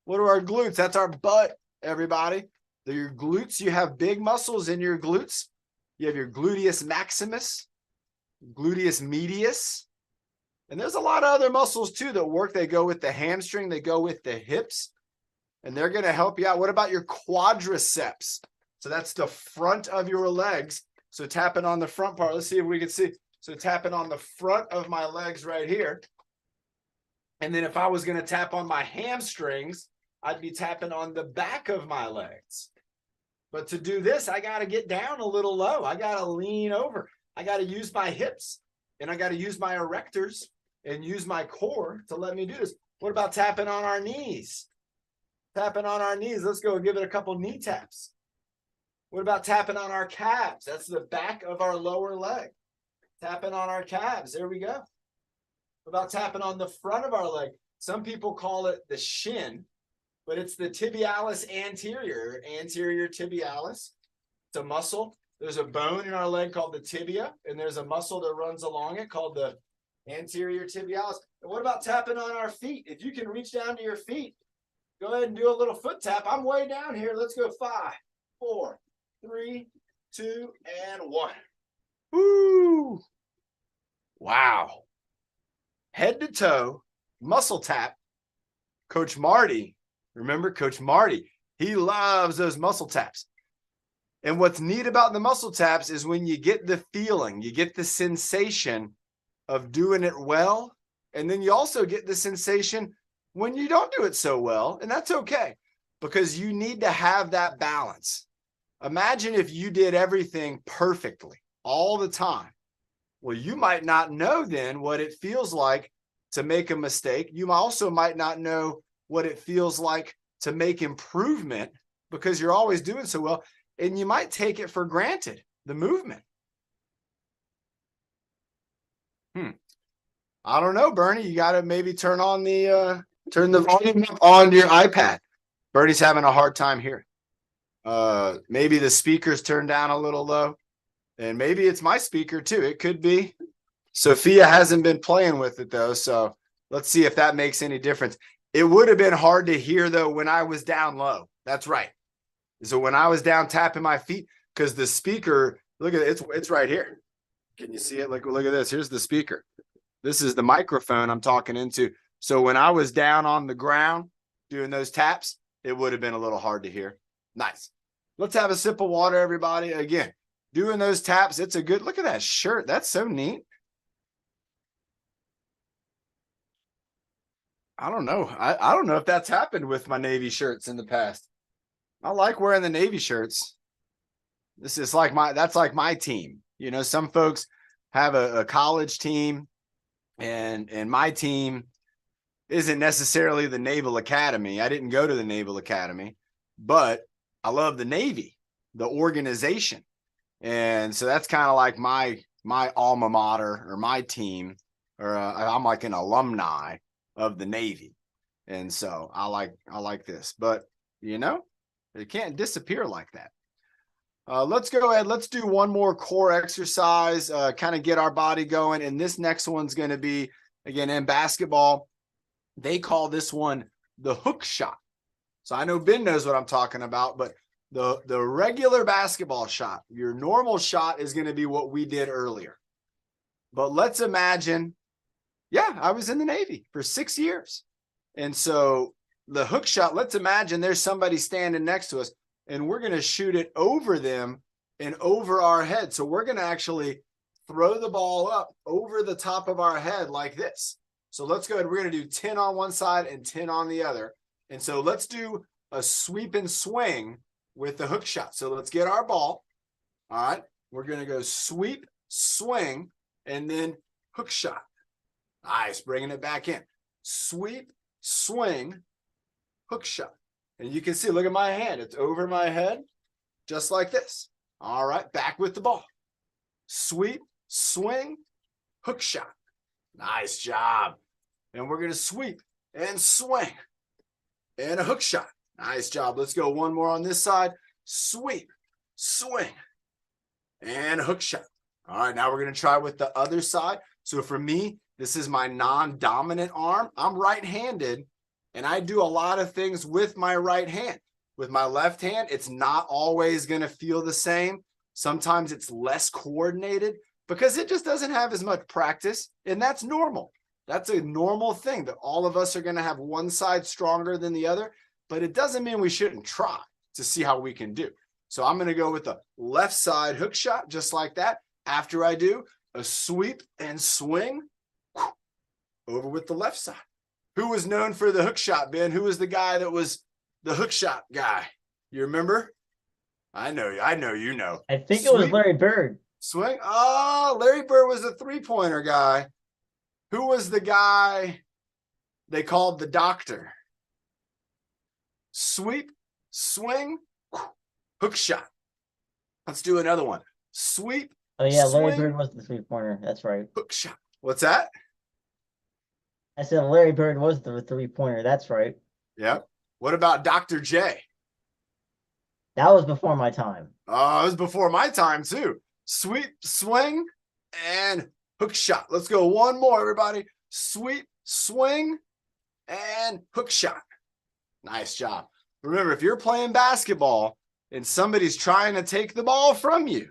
What are our glutes? That's our butt, everybody. They're your glutes. You have big muscles in your glutes. You have your gluteus maximus, gluteus medius. And there's a lot of other muscles too that work. They go with the hamstring. They go with the hips. And they're going to help you out. What about your quadriceps? So that's the front of your legs. So tapping on the front part. Let's see if we can see. So tapping on the front of my legs right here. And then if I was going to tap on my hamstrings, I'd be tapping on the back of my legs. But to do this, I got to get down a little low. I got to lean over. I got to use my hips. And I got to use my erectors and use my core to let me do this. What about tapping on our knees? Tapping on our knees. Let's go give it a couple knee taps. What about tapping on our calves? That's the back of our lower leg. Tapping on our calves. There we go. What about tapping on the front of our leg? Some people call it the shin, but it's the tibialis anterior tibialis. It's a muscle. There's a bone in our leg called the tibia, and there's a muscle that runs along it called the anterior tibialis. And what about tapping on our feet? If you can reach down to your feet, go ahead and do a little foot tap. I'm way down here. Let's go 5, 4, 3, 2, and 1. Woo! Wow. Head to toe, muscle tap. Coach Marty, remember Coach Marty? He loves those muscle taps. And what's neat about the muscle taps is when you get the feeling, you get the sensation of doing it well. And then you also get the sensation when you don't do it so well. And that's okay, because you need to have that balance. Imagine if you did everything perfectly all the time. Well, you might not know then what it feels like to make a mistake. You also might not know what it feels like to make improvement because you're always doing so well. And you might take it for granted, the movement. I don't know, Bernie. You got to maybe turn the volume up on your iPad. Bernie's having a hard time hearing. Maybe the speaker's turned down a little low. And maybe it's my speaker too. It could be. Sophia hasn't been playing with it though. So let's see if that makes any difference. It would have been hard to hear though when I was down low. That's right. So when I was down tapping my feet, because the speaker, look at it, it's right here. Can you see it? Look at this. Here's the speaker. This is the microphone I'm talking into. So when I was down on the ground doing those taps, it would have been a little hard to hear. Nice. Let's have a sip of water, everybody. Again, doing those taps. It's a good look at that shirt. That's so neat. I don't know. I don't know if that's happened with my Navy shirts in the past. I like wearing the Navy shirts. This is like that's like my team. You know, some folks have a college team, and my team isn't necessarily the Naval Academy. I didn't go to the Naval Academy, but I love the Navy, the organization. And so that's kind of like my alma mater or my team, or I'm like an alumni of the Navy. And so I like this, but you know, it can't disappear like that. Let's go ahead. Let's do one more core exercise, kind of get our body going. And this next one's going to be, again, in basketball, they call this one the hook shot. So I know Ben knows what I'm talking about, but the regular basketball shot, your normal shot is going to be what we did earlier. But let's imagine, yeah, I was in the Navy for 6 years. And so the hook shot, let's imagine there's somebody standing next to us, and we're going to shoot it over them and over our head. So we're going to actually throw the ball up over the top of our head like this. So let's go ahead. We're going to do 10 on one side and 10 on the other. And so let's do a sweep and swing with the hook shot. So let's get our ball. All right. We're going to go sweep, swing, and then hook shot. Nice. Bringing it back in. Sweep, swing, hook shot. And you can see, look at my hand. It's over my head, just like this. All right, back with the ball. Sweep, swing, hook shot. Nice job. And we're going to sweep and swing and a hook shot. Nice job. Let's go one more on this side. Sweep, swing, and a hook shot. All right, now we're going to try with the other side. So for me, this is my non-dominant arm. I'm right-handed. And I do a lot of things with my right hand. With my left hand, it's not always going to feel the same. Sometimes it's less coordinated because it just doesn't have as much practice. And that's normal. That's a normal thing that all of us are going to have one side stronger than the other. But it doesn't mean we shouldn't try to see how we can do. So I'm going to go with the left side hook shot just like that. After I do a sweep and swing over with the left side. Who was known for the hook shot, Ben? Who was the guy that was the hook shot guy? You remember? I know you know. I think it was Sweep, Larry Bird. swing. Oh, Larry Bird was a three-pointer guy. Who was the guy they called the doctor? Sweep, swing, hook shot. Let's do another one. Sweep. Oh yeah, Larry swing, Bird was the three-pointer. That's right. hook shot. What's that? I said Larry Bird was the three-pointer. That's right. Yep. What about Dr. J? That was before my time. Oh, it was before my time too. Sweep, swing, and hook shot. Let's go one more, everybody. Sweep, swing, and hook shot. Nice job. Remember, if you're playing basketball and somebody's trying to take the ball from you,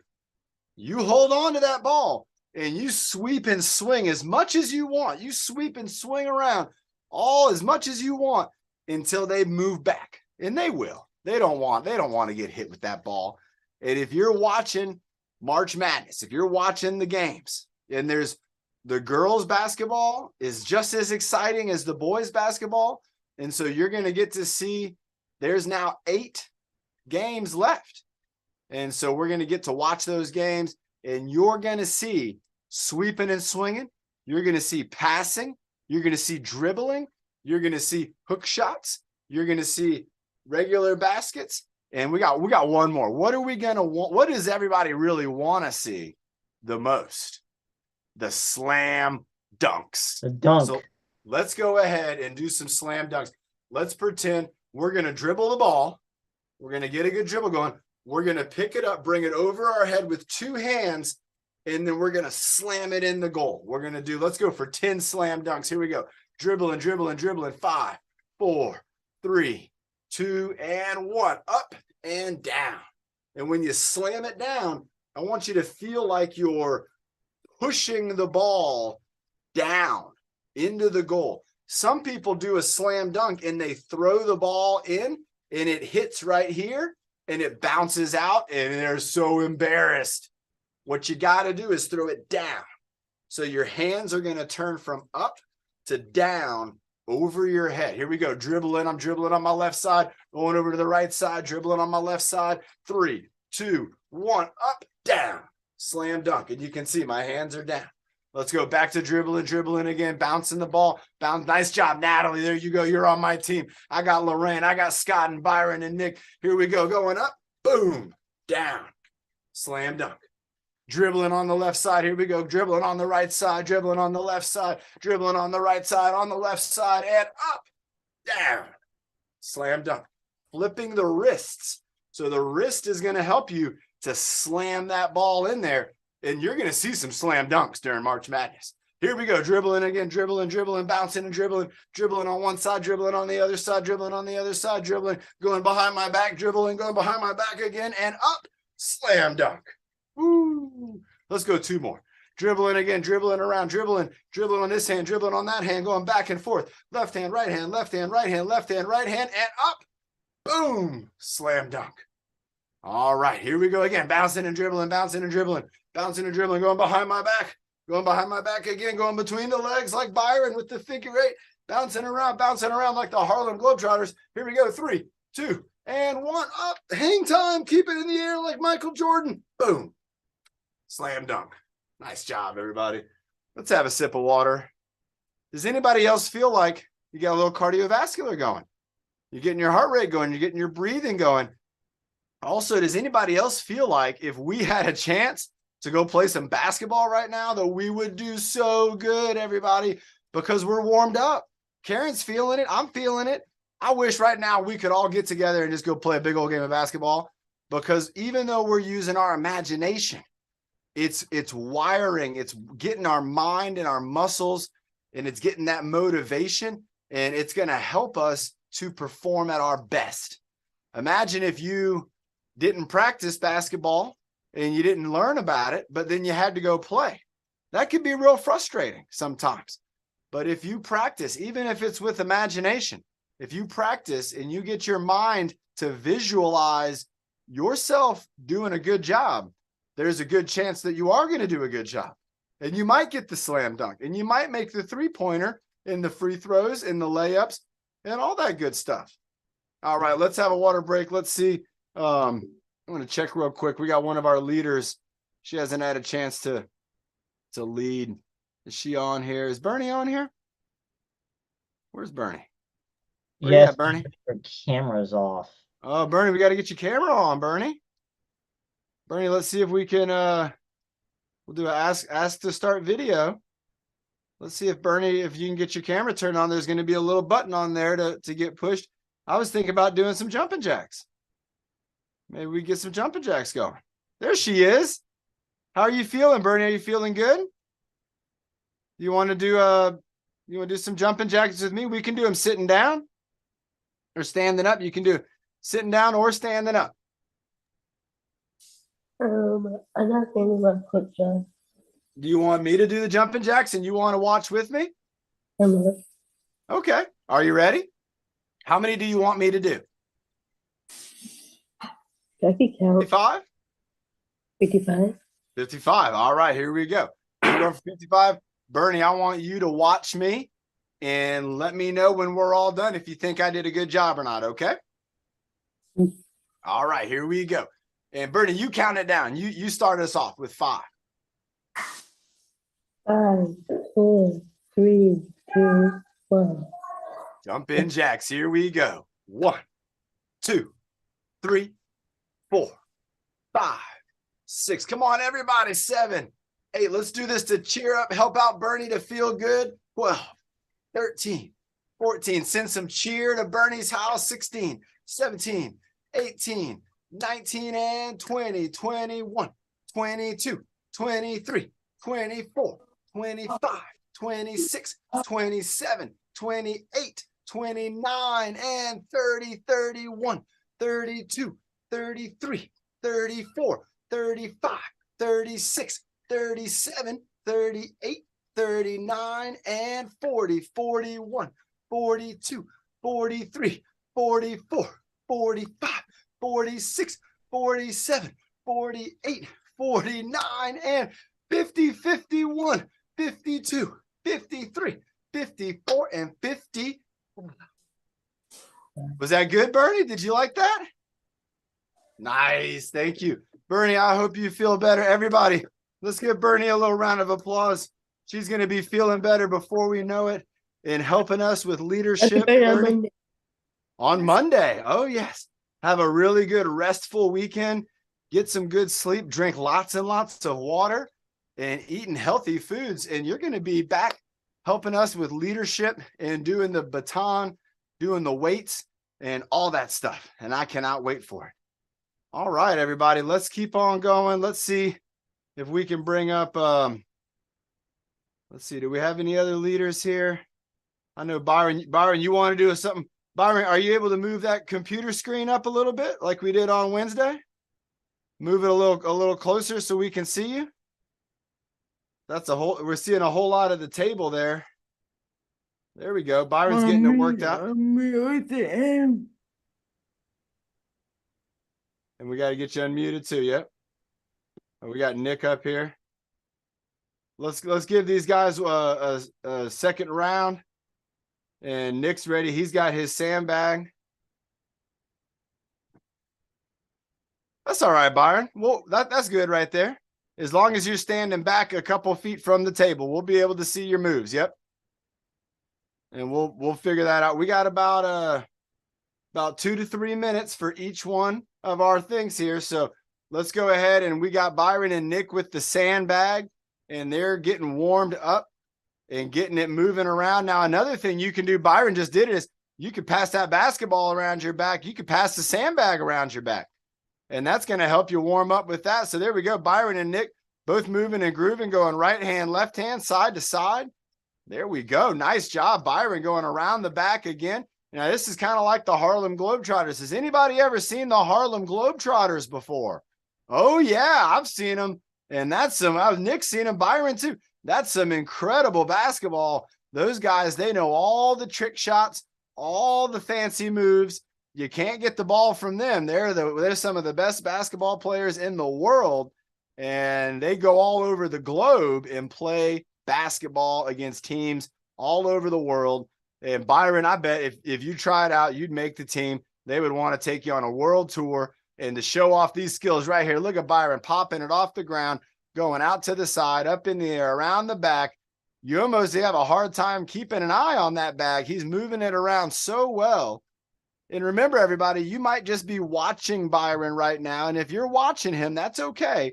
you hold on to that ball and you sweep and swing as much as you want. You sweep and swing around all as much as you want until they move back. And they will. They don't want to get hit with that ball. And if you're watching March Madness, if you're watching the games, and there's the girls basketball is just as exciting as the boys basketball. And so you're going to get to see there's now 8 games left. And so we're going to get to watch those games, and you're going to see sweeping and swinging. You're going to see passing. You're going to see dribbling. You're going to see hook shots. You're going to see regular baskets. And we got one more. What are we going to want? What does everybody really want to see the most? The slam dunks. The dunk. So let's go ahead and do some slam dunks. Let's pretend we're going to dribble the ball. We're going to get a good dribble going. We're going to pick it up, bring it over our head with 2 hands, and then we're going to slam it in the goal. We're going to do, let's go for 10 slam dunks. Here we go. Dribbling, dribbling, dribbling. 5, 4, 3, 2, and 1. Up and down. And when you slam it down, I want you to feel like you're pushing the ball down into the goal. Some people do a slam dunk and they throw the ball in and it hits right here. and it bounces out and they're so embarrassed. What you got to do is throw it down. So your hands are going to turn from up to down over your head. Here we go. Dribbling. I'm dribbling on my left side, going over to the right side, dribbling on my left side. 3, 2, 1, up, down, slam dunk. And you can see my hands are down. Let's go back to dribbling again, bouncing the ball. Bounce. Nice job, Natalie. There you go. You're on my team. I got Lorraine. I got Scott and Byron and Nick. Here we go. Going up, boom, down, slam dunk. Dribbling on the left side. Here we go. Dribbling on the right side, dribbling on the left side, dribbling on the right side, on the left side, and up, down, slam dunk. Flipping the wrists. So the wrist is going to help you to slam that ball in there. And you're going to see some slam dunks during March Madness. Here we go. Dribbling again, dribbling, bouncing and dribbling on one side, dribbling on the other side, dribbling on the other side, dribbling, going behind my back, dribbling, going behind my back again, and up, slam dunk. Woo. Let's go 2 more. Dribbling again, dribbling around, dribbling on this hand, dribbling on that hand, going back and forth. Left hand, right hand, left hand, right hand, left hand, right hand, and up, boom, slam dunk. All right, here we go again. Bouncing and dribbling, bouncing and dribbling, going behind my back again, going between the legs like Byron with the figure 8, bouncing around like the Harlem Globetrotters. Here we go. 3, 2, and 1, up. Hang time. Keep it in the air like Michael Jordan. Boom. Slam dunk. Nice job, everybody. Let's have a sip of water. Does anybody else feel like you got a little cardiovascular going? You're getting your heart rate going. You're getting your breathing going. Also, does anybody else feel like if we had a chance to go play some basketball right now, that we would do so good, everybody, because we're warmed up? Karen's feeling it. I'm feeling it. I wish right now we could all get together and just go play a big old game of basketball, because even though we're using our imagination, it's wiring, it's getting our mind and our muscles, and it's getting that motivation, and it's going to help us to perform at our best. Imagine if you didn't practice basketball and you didn't learn about it, but then you had to go play. That could be real frustrating sometimes. But if you practice, even if it's with imagination, if you practice and you get your mind to visualize yourself doing a good job, there's a good chance that you are going to do a good job. And you might get the slam dunk, and you might make the 3-pointer in the free throws, in the layups, and all that good stuff. All right, let's have a water break. Let's see. I'm going to check real quick. We got one of our leaders. She hasn't had a chance to lead. Is she on here? Is Bernie on here? Where's Bernie? Where you at, Bernie? Her camera's off. Oh, Bernie, we got to get your camera on, Bernie. Bernie, let's see if we can, we'll do a ask to start video. Let's see if Bernie, if you can get your camera turned on. There's going to be a little button on there to get pushed. I was thinking about doing some jumping jacks. Maybe we get some jumping jacks going. There she is. How are you feeling, Bernie? Are you feeling good? You want to do some jumping jacks with me? We can do them sitting down or standing up. You can do sitting down or standing up. I'm not standing up, Coach John. Do you want me to do the jumping jacks and you want to watch with me? Okay. Are you ready? How many do you want me to do? I can count. 55? 55. 55. All right, here we go. We're going for 55. Bernie, I want you to watch me and let me know when we're all done if you think I did a good job or not, okay? All right, here we go. And Bernie, you count it down. You start us off with 5. 5, 4, 3, 2, 1. Jump in jacks. Here we go. 1, 2, 3, 4, 5, 6. Come on, everybody. 7, 8. Let's do this to cheer up, help out Bernie to feel good. 12, 13, 14. Send some cheer to Bernie's house. 16, 17, 18, 19, and 20, 21, 22, 23, 24, 25, 26, 27, 28, 29, and 30, 31, 32, 33, 34, 35, 36, 37, 38, 39, and 40, 41, 42, 43, 44, 45, 46, 47, 48, 49, and 50, 51, 52, 53, 54, and 50. Was that good, Bernie? Did you like that? Nice. Thank you. Bernie, I hope you feel better. Everybody, let's give Bernie a little round of applause. She's going to be feeling better before we know it and helping us with leadership. Bernie. On Monday. Oh, yes. Have a really good restful weekend. Get some good sleep. Drink lots and lots of water and eating healthy foods. And you're going to be back helping us with leadership and doing the baton, doing the weights and all that stuff. And I cannot wait for it. All right, everybody, let's keep on going. Let's see if we can bring up, let's see, do we have any other leaders here? I know Byron, you want to do something? Byron, are you able to move that computer screen up a little bit like we did on Wednesday? Move it a little closer so we can see you. That's we're seeing a whole lot of the table there. There we go. Byron's getting it worked out. And we got to get you unmuted too. Yep. And we got Nick up here. Let's give these guys a second round. And Nick's ready. He's got his sandbag. That's all right, Byron. Well, that's good right there. As long as you're standing back a couple feet from the table, we'll be able to see your moves. Yep. And we'll figure that out. We got about 2 to 3 minutes for each one of our things here. So let's go ahead, and we got Byron and Nick with the sandbag, and they're getting warmed up and getting it moving around. Now, another thing you can do, Byron just did it, is you could pass that basketball around your back. You could pass the sandbag around your back, and that's going to help you warm up with that. So there we go. Byron and Nick both moving and grooving, going right hand, left hand, side to side. There we go. Nice job, Byron, going around the back again. Now, this is kind of like the Harlem Globetrotters. Has anybody ever seen the Harlem Globetrotters before? Oh, yeah, I've seen them. And that's Nick's seen them, Byron, too. That's some incredible basketball. Those guys, they know all the trick shots, all the fancy moves. You can't get the ball from them. They're some of the best basketball players in the world. And they go all over the globe and play basketball against teams all over the world. And Byron, I bet if you tried out, you'd make the team. They would want to take you on a world tour and to show off these skills right here. Look at Byron popping it off the ground, going out to the side, up in the air, around the back. You almost have a hard time keeping an eye on that bag. He's moving it around so well. And remember, everybody, you might just be watching Byron right now. And if you're watching him, that's okay.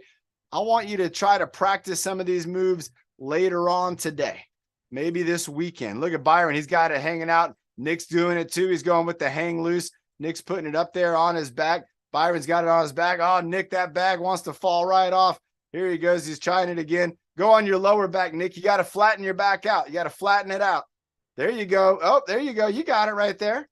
I want you to try to practice some of these moves later on today. Maybe this weekend. Look at Byron. He's got it hanging out. Nick's doing it too. He's going with the hang loose. Nick's putting it up there on his back. Byron's got it on his back. Oh, Nick, that bag wants to fall right off. Here he goes. He's trying it again. Go on your lower back, Nick. You got to flatten your back out. You got to flatten it out. There you go. Oh, there you go. You got it right there.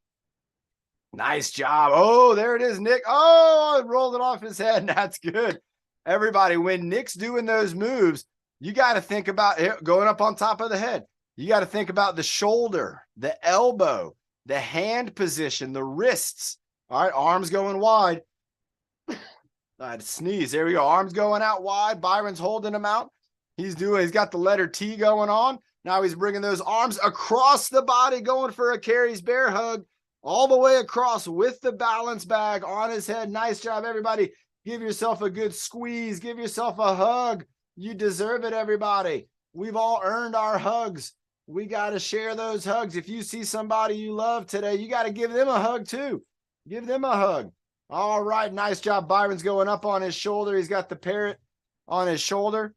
Nice job. Oh, there it is, Nick. Oh, I rolled it off his head. That's good. Everybody, when Nick's doing those moves, you got to think about it going up on top of the head. You got to think about the shoulder, the elbow, the hand position, the wrists. All right, arms going wide. I had to sneeze. There we go. Arms going out wide. Byron's holding them out. He's got the letter T going on. Now he's bringing those arms across the body, going for a Carrie's bear hug all the way across with the balance bag on his head. Nice job, everybody. Give yourself a good squeeze. Give yourself a hug. You deserve it, everybody. We've all earned our hugs. We got to share those hugs. If you see somebody you love today, you got to give them a hug too. Give them a hug. All right, nice job. Byron's going up on his shoulder. He's got the parrot on his shoulder,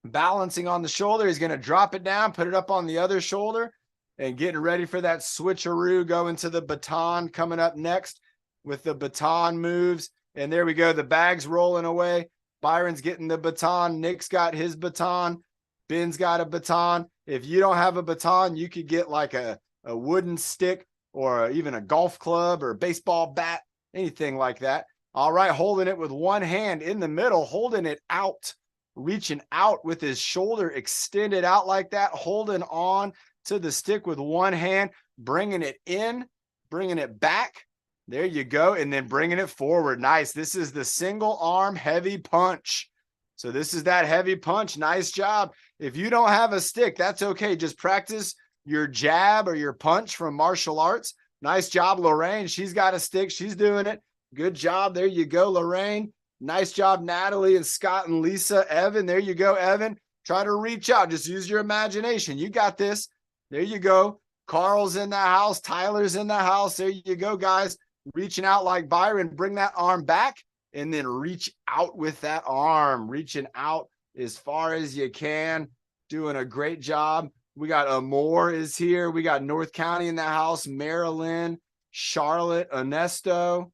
balancing on the shoulder. He's going to drop it down, put it up on the other shoulder, and getting ready for that switcheroo, going to the baton coming up next with the baton moves. And there we go. The bag's rolling away. Byron's getting the baton. Nick's got his baton. Ben's got a baton. If you don't have a baton, you could get like a wooden stick or even a golf club or a baseball bat, anything like that. All right, holding it with one hand in the middle, holding it out, reaching out with his shoulder extended out like that, holding on to the stick with one hand, bringing it in, bringing it back. There you go. And then bringing it forward. Nice. This is the single arm heavy punch. So this is that heavy punch. Nice job. If you don't have a stick, that's okay. Just practice your jab or your punch from martial arts. Nice job, Lorraine. She's got a stick. She's doing it. Good job. There you go, Lorraine. Nice job, Natalie and Scott and Lisa. Evan, there you go, Evan. Try to reach out. Just use your imagination. You got this. There you go. Carl's in the house. Tyler's in the house. There you go, guys. Reaching out like Byron. Bring that arm back and then reach out with that arm. Reaching out as far as you can. Doing a great job. We got Amore is here. We got North County in the house. Marilyn, Charlotte, Ernesto.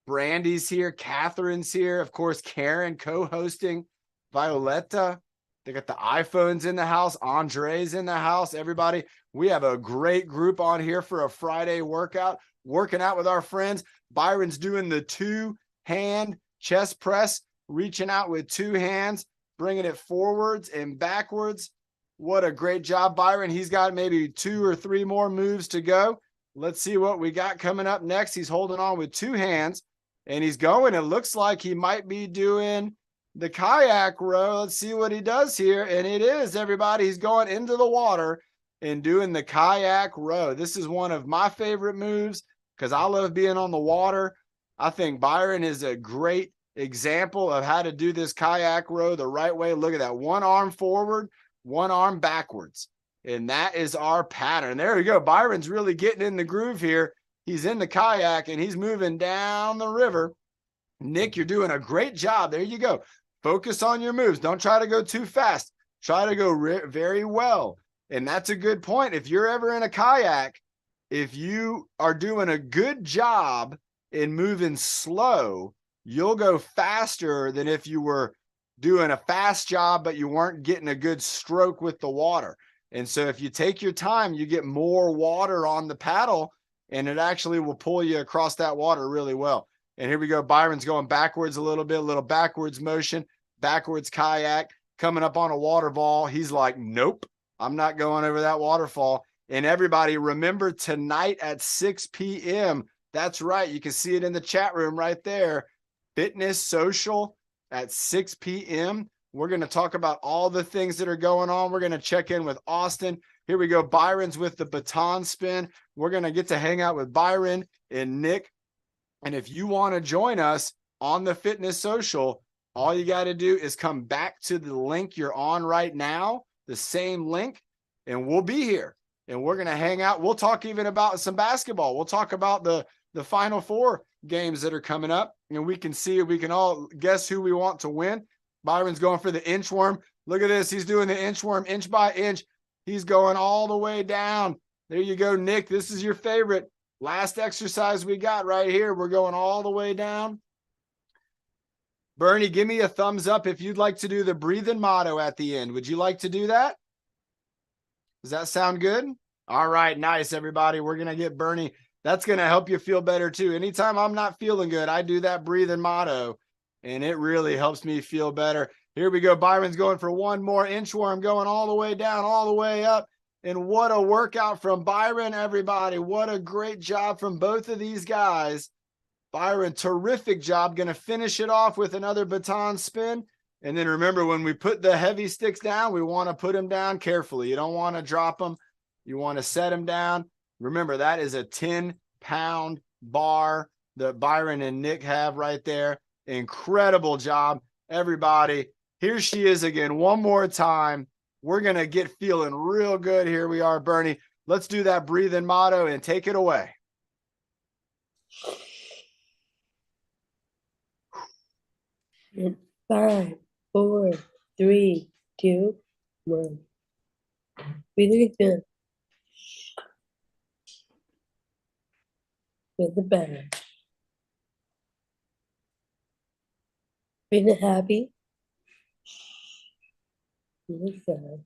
Brandy's here. Catherine's here. Of course, Karen co-hosting. Violetta. They got the iPhones in the house. Andre's in the house. Everybody, we have a great group on here for a Friday workout. Working out with our friends. Byron's doing the 2-hand chest press. Reaching out with 2 hands. Bringing it forwards and backwards. What a great job, Byron. He's got maybe 2 or 3 more moves to go. Let's see what we got coming up next. He's holding on with 2 hands. And he's going. It looks like he might be doing the kayak row. Let's see what he does here. And it is, everybody. He's going into the water and doing the kayak row. This is one of my favorite moves because I love being on the water. I think Byron is a great example of how to do this kayak row the right way. Look at that. 1 arm forward, 1 arm backwards. And that is our pattern. There we go. Byron's really getting in the groove here. He's in the kayak and he's moving down the river. Nick, you're doing a great job. There you go. Focus on your moves. Don't try to go too fast. Try to go very well. And that's a good point. If you're ever in a kayak, if you are doing a good job in moving slow, you'll go faster than if you were doing a fast job, but you weren't getting a good stroke with the water. And so if you take your time, you get more water on the paddle, and it actually will pull you across that water really well. And here we go. Byron's going backwards a little bit, a little backwards motion, backwards kayak, coming up on a waterfall. He's like, nope, I'm not going over that waterfall. And everybody, remember tonight at 6 p.m. That's right. You can see it in the chat room right there. Fitness Social at 6 p.m. We're going to talk about all the things that are going on. We're going to check in with Austin. Here we go. Byron's with the baton spin. We're going to get to hang out with Byron and Nick. And if you want to join us on the Fitness Social, all you got to do is come back to the link you're on right now, the same link, and we'll be here. And we're going to hang out. We'll talk even about some basketball. We'll talk about the Final Four games that are coming up. And we can see, we can all guess who we want to win. Byron's going for the inchworm. Look at this. He's doing the inchworm inch by inch. He's going all the way down. There you go, Nick. This is your favorite. Last exercise we got right here. We're going all the way down. Bernie, give me a thumbs up if you'd like to do the breathing motto at the end. Would you like to do that? Does that sound good? All right, nice, everybody. We're going to get Bernie. That's going to help you feel better, too. Anytime I'm not feeling good, I do that breathing motto, and it really helps me feel better. Here we go. Byron's going for one more inchworm, going all the way down, all the way up. And what a workout from Byron, everybody. What a great job from both of these guys. Byron, terrific job. Going to finish it off with another baton spin. And then remember, when we put the heavy sticks down, we want to put them down carefully. You don't want to drop them. You want to set them down. Remember, that is a 10-pound bar that Byron and Nick have right there. Incredible job, everybody. Here she is again, one more time. We're going to get feeling real good. Here we are, Bernie. Let's do that breathing motto and take it away. In 5, 4, 3, 2, 1. Breathe again. With the band. Breathe happy. Breathe sad.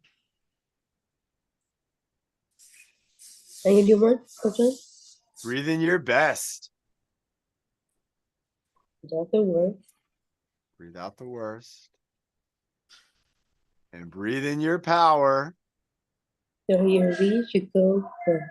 Can you do more, Coach? Breathing your best. Without the word. Breathe out the worst. And breathe in your power. So your reach, you go first.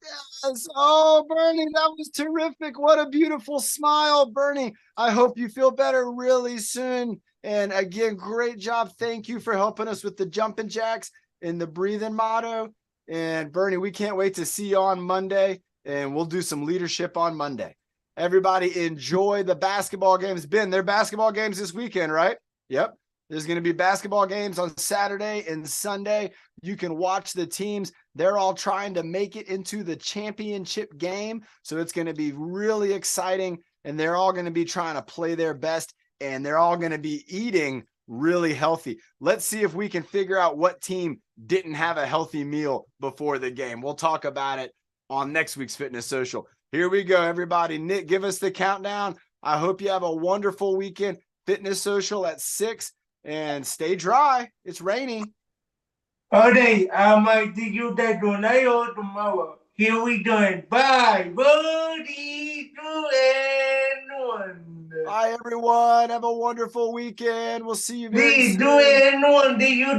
Yes. Oh, Bernie, that was terrific. What a beautiful smile, Bernie. I hope you feel better really soon. And again, great job. Thank you for helping us with the jumping jacks and the breathing motto. And Bernie, we can't wait to see you on Monday, and we'll do some leadership on Monday. Everybody enjoy the basketball games. Ben, there are basketball games this weekend, right? Yep. There's going to be basketball games on Saturday and Sunday. You can watch the teams. They're all trying to make it into the championship game. So it's going to be really exciting. And they're all going to be trying to play their best. And they're all going to be eating really healthy. Let's see if we can figure out what team didn't have a healthy meal before the game. We'll talk about it on next week's Fitness Social. Here we go, everybody. Nick, give us the countdown. I hope you have a wonderful weekend. Fitness Social at 6. And stay dry. It's raining. Alright, I might see you that tonight or tomorrow. Here we go. Bye. 3, 2, and 1. Bye, everyone. Have a wonderful weekend. We'll see you very 3, soon. 2, and 1. Did you